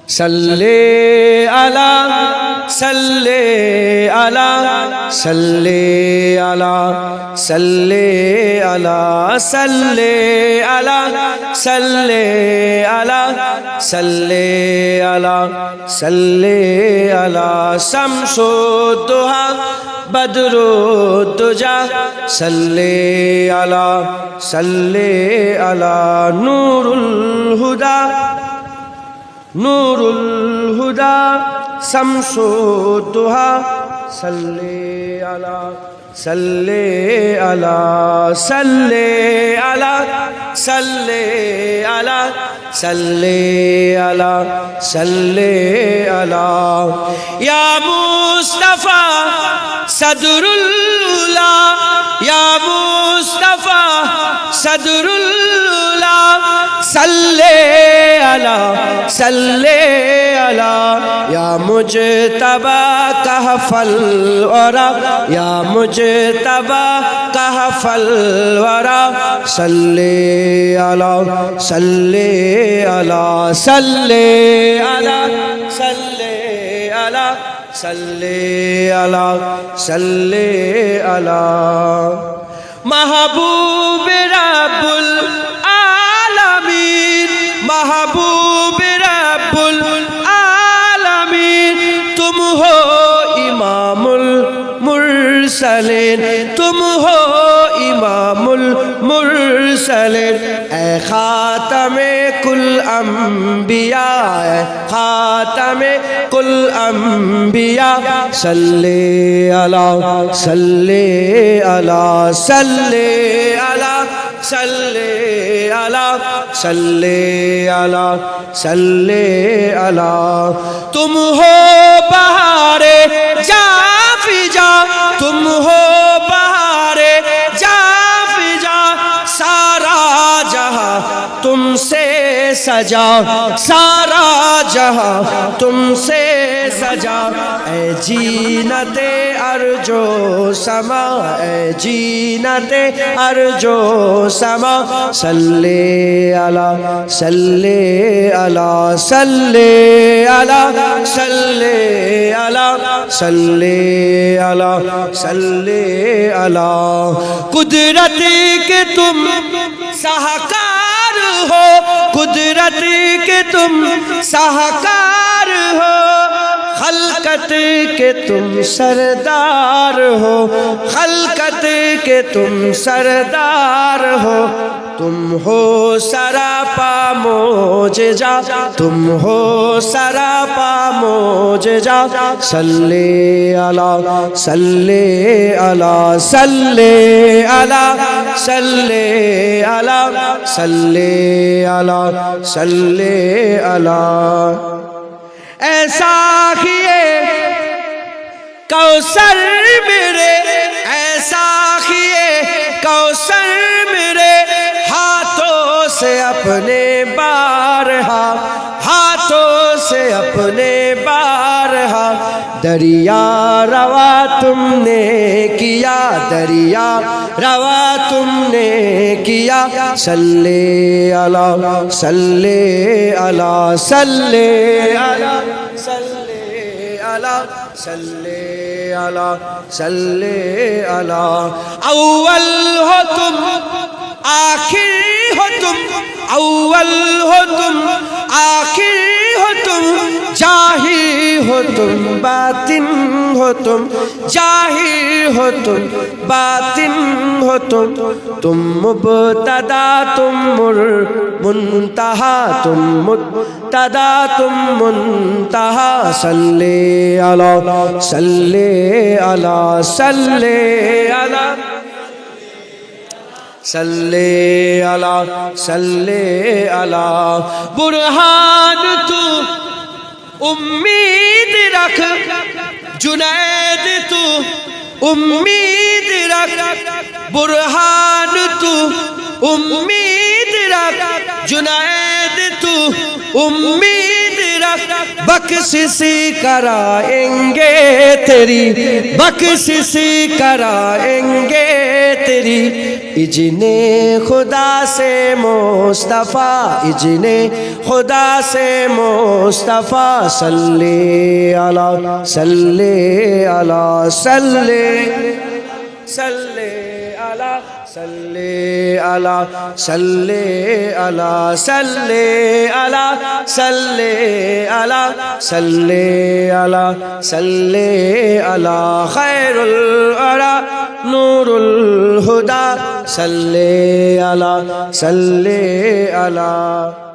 صلی علی صلی علی صلی علی صلی علی صلی علی صلی علی صلی علی صلی علی شمس الضحیٰ بدر الدجیٰ صلی علی نور الہدیٰ نور الہدیٰ شمس الضحیٰ صلی علی صلی علی صلی علی صلی علی صلی علی صلی علی یا مصطفیٰ صدر اللہ یا مصطفیٰ صدر اللہ صلی علی یا مجتبیٰ کہف الورا یا مجتبیٰ کہف الورا صلی علی صلی علی صلی علی صلی علی صلی علی صلی علی محبوب رب محبوب رب العالمین تم ہو امام المرسلین تم ہو امام المرسلین اے خاتم کل انبیاء اے خاتم کل انبیاء صلی علی صلی علی صلی علی صلی علی صلی علی صلی علی تم ہو بہار جافجا تم ہو بہار جافجا سارا جہاں تم سے سجا سارا جہاں تم سے سجا اے جینت ارجو سما اے جینت ارجو سما صلی علی صلی علی صلی علی صلی علی صلی علی صلی علی قدرت کے تم سہکار ہو قدرت کے تم سہکار ہو خلقت کے تم سردار ہو خلقت کے تم سردار ہو تم ہو سراپا معجزہ تم ہو سراپا معجزہ صلی علی صلی علی صلی علی صلی علی صلی علی صلی علی ایسا کیے کوثر میرے ایسا کیے کوثر میرے ہاتھوں سے اپنے بارہا ہاتھوں سے اپنے بارہا دریا روا تم نے کیا دریا روا تم نے کیا صلی علی صلی علی صلی علی صلی علی صلی علی صلی علی اول ہو تم آخر ہو تم اول ہو تم آخر ہو تم ظاہر ہو تم باطن ہو تم ظاہر ہو تم باطن ہو تم مبتدا تم منتہا تم مبتدا تم منتہا صلی علی صلی علی صلی علی صلی علی صلی علی برہان تو امید رکھ جنید تو امید رکھ برہان تو امید رکھ جنید تو امید رکھ بخشش کرائیں گے تیری بخشش کرائیں گے تیری اجنے خدا سے مصطفیٰ اجنے خدا سے مصطفیٰ صلی علی صلی علی صلی صلی علی صلی علی صلی علی صلی علی صلی علی صلی علی صلی علی خیر الورا نور الہدی صلی علی صلی علی